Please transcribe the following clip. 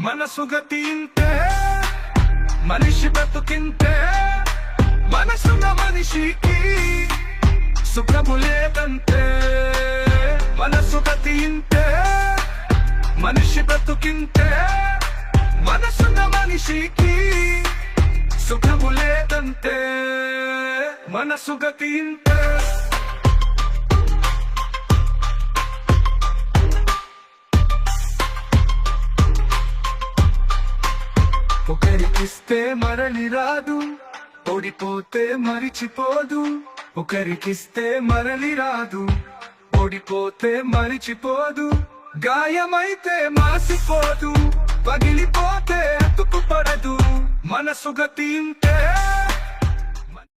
మనసుగా తింటే మనిషి బ్రతుకింతే, మనసున్న మనిషికి సుఖము లేదంతే. మనసుగా తింటే మనిషి బ్రతుకింతే, మనసున్న మనిషికి సుఖము లేదంతే. మనసుగా తింటే ఒకరికిస్తే మరలి రాదు, ఓడిపోతే మరిచిపోదు. ఒకరికిస్తే మరలి రాదు, ఓడిపోతే మరిచిపోదు. గాయమైతే మాసిపోదు, పగిలిపోతే అతుకుపడదు. మనసుగా తింటే